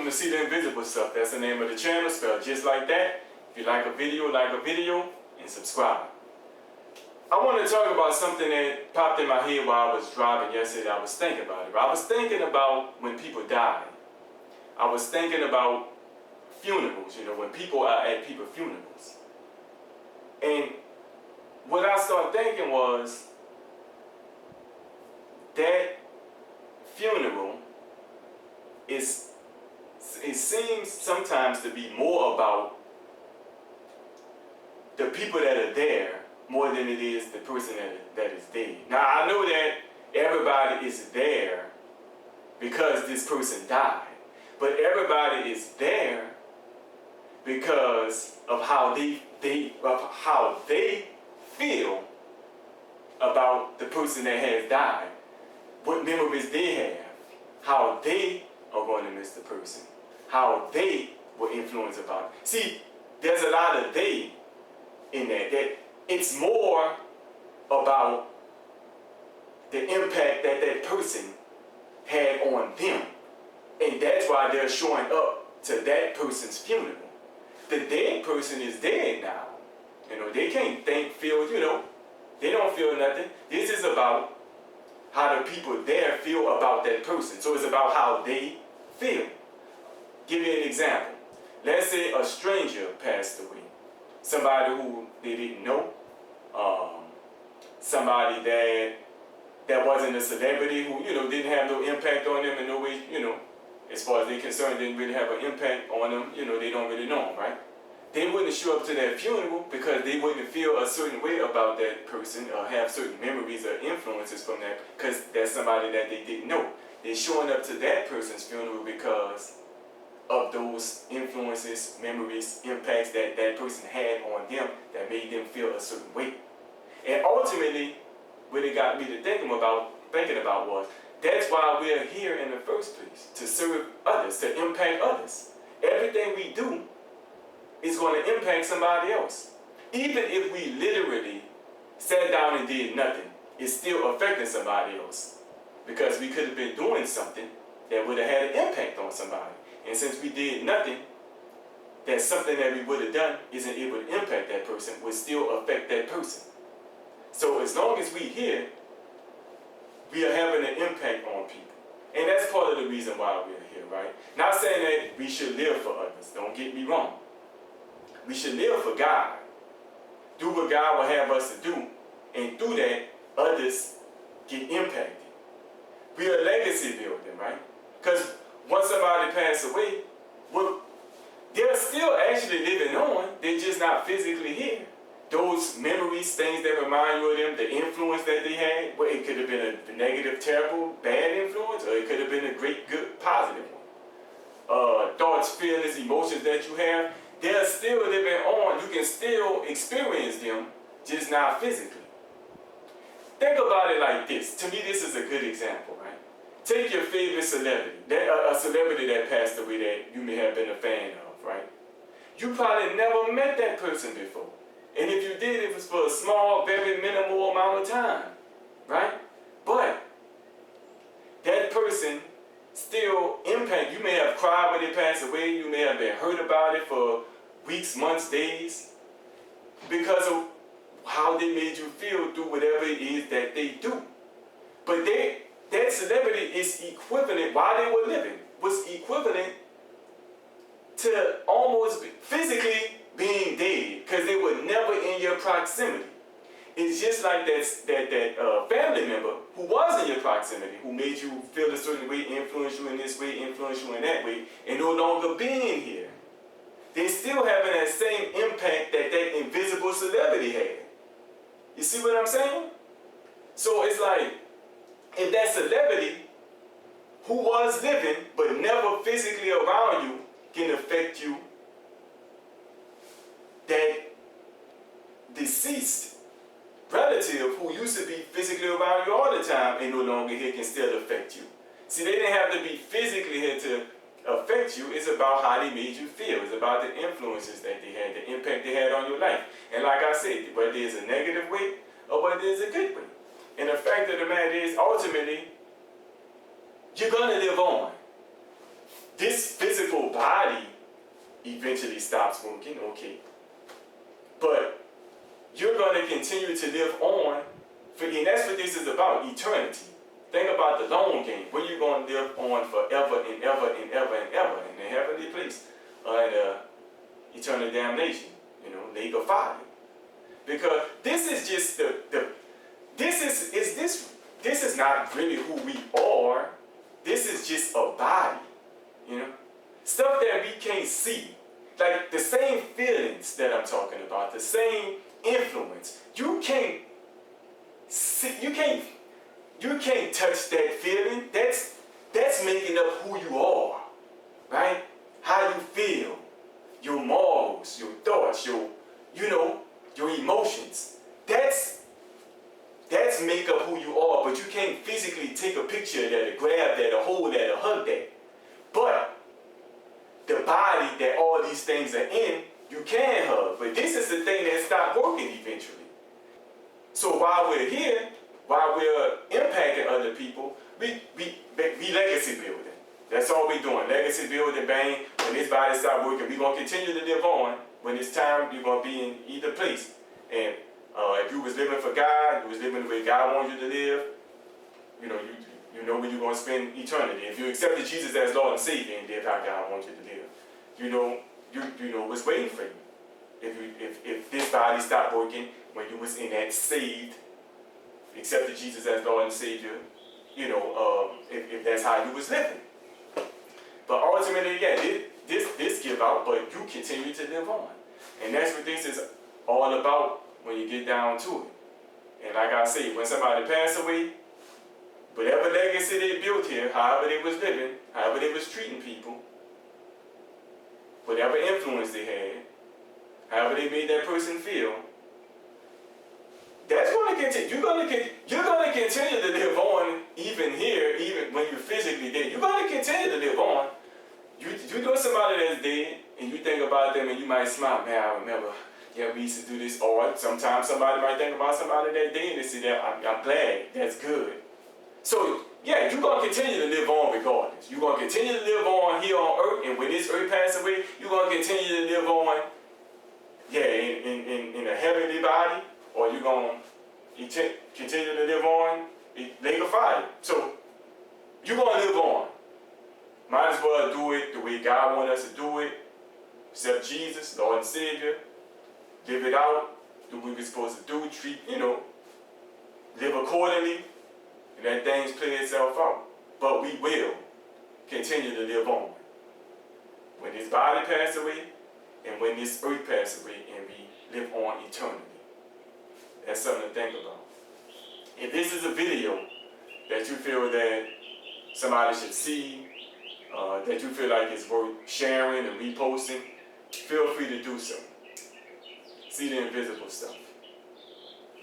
to see the invisible stuff. That's the name of the channel, spelled just like that. If you like a video, and subscribe. I want to talk about something that popped in my head while I was driving yesterday. I was thinking about it. I was thinking about when people die. I was thinking about funerals, when people are at people's funerals. And what I started thinking was that funeral it seems sometimes to be more about the people that are there more than it is the person that is dead. Now, I know that everybody is there because this person died, but everybody is there because of how they feel about the person that has died, what memories they have, how they are going to miss the person, how they will influence about it. See, there's a lot of they in that it's more about the impact that that person had on them. And that's why they're showing up to that person's funeral. The dead person is dead now. They can't think, feel, they don't feel nothing. This is about how the people there feel about that person. So it's about how they feel. Give you an example. Let's say a stranger passed away. Somebody who they didn't know. Somebody that wasn't a celebrity who, didn't have no impact on them in no way, as far as they're concerned, didn't really have an impact on them. They don't really know them, right? They wouldn't show up to that funeral because they wouldn't feel a certain way about that person or have certain memories or influences from that because that's somebody that they didn't know. They're showing up to that person's funeral because of those influences, memories, impacts that that person had on them that made them feel a certain way. And ultimately, what it got me to thinking about was, that's why we're here in the first place, to serve others, to impact others. Everything we do is going to impact somebody else. Even if we literally sat down and did nothing, it's still affecting somebody else. Because we could have been doing something that would have had an impact on somebody. And since we did nothing, that something that we would have done isn't able to impact that person, would still affect that person. So as long as we're here, we are having an impact on people. And that's part of the reason why we're here, right? Not saying that we should live for others, don't get me wrong. We should live for God. Do what God will have us to do. And through that, others get impacted. We are legacy building, right? Because once somebody passes away, well, they're still actually living on. They're just not physically here. Those memories, things that remind you of them, the influence that they had, well, it could have been a negative, terrible, bad influence, or it could have been a great, good, positive one. Thoughts, feelings, emotions that you have, they're still living on. You can still experience them, just not physically. Think about it like this. To me, this is a good example, right? Take your favorite celebrity, a celebrity that passed away that you may have been a fan of, right? You probably never met that person before. And if you did, it was for a small, very minimal amount of time, right? But that person still impact. You may have cried when they passed away. You may have been hurt about it for weeks, months, days, because of how they made you feel through whatever it is that they do. But that celebrity is equivalent, while they were living, was equivalent to almost physically being dead, because they were never in your proximity. It's just like that family member who was in your proximity, who made you feel a certain way, influence you in this way, influence you in that way, and no longer being here. They're still having that same impact that that invisible celebrity had. You see what I'm saying? So it's like, if that celebrity who was living but never physically around you can affect you, that deceased relative who used to be physically around you all the time and no longer here can still affect you. See, they didn't have to be physically here to affect you. It's about how they made you feel. It's about the influences that they had, the impact they had on your life. And like I said, whether it's a negative way or whether it's a good way. And the fact of the matter is, ultimately, you're going to live on. this physical body eventually stops working, okay. But you're going to continue to live on, and that's what this is about, eternity. Think about the long game, where you're going to live on forever and ever and ever and ever in the heavenly place, and eternal damnation, lake of fire. Because this is just this is not really who we are. This is just a body, stuff that we can't see. Like the same feelings that I'm talking about, the same influence. You can't see, you can't touch that feeling. That's making up who you are, right? How you feel, your morals, your thoughts, your emotions. That's make up who you are, but you can't physically take a picture of that, or grab that, or hold that, or hug that. But the body that all these things are in, you can hug. But this is the thing that stopped working eventually. So while we're here, while we're impacting other people, we legacy building. That's all we're doing. Legacy building, bang. When this body stops working, we're going to continue to live on. When it's time, you're going to be in either place. And if you was living for God, you was living the way God wants you to live, you know where you're going to spend eternity. If you accepted Jesus as Lord and Savior and live how God wants you to live, you know what's waiting for you. If this body stopped working when you was in that saved, accepted Jesus as Lord and Savior, if that's how you was living. But ultimately, yeah, this give out, but you continue to live on. And that's what this is all about when you get down to it. And like I say, when somebody passed away, whatever legacy they built here, however they was living, however they was treating people, whatever influence they had, however they made that person feel, that's going to continue. You're going to continue to live on even here, even when you're physically dead. You're going to continue to live on. You know somebody that's dead, and you think about them, and you might smile. Man, I remember, yeah, we used to do this. Or sometimes somebody might think about somebody that's dead and say, that I'm glad. That's good. So, yeah, you're going to continue to live on regardless. You're going to continue to live on here on earth, and when this earth passes away, you're going to continue to live on, in a heavenly body, or you're going to continue to live on a lake of fire. So, you're going to live on. Might as well do it the way God wants us to do it. Accept Jesus, Lord and Savior. Live it out. Do what we're supposed to do. Treat, live accordingly. And that things play itself out. But we will continue to live on. When this body passes away, and when this earth passes away, and we live on eternally. That's something to think about. If this is a video that you feel that somebody should see, that you feel like it's worth sharing and reposting, feel free to do so. See the invisible stuff.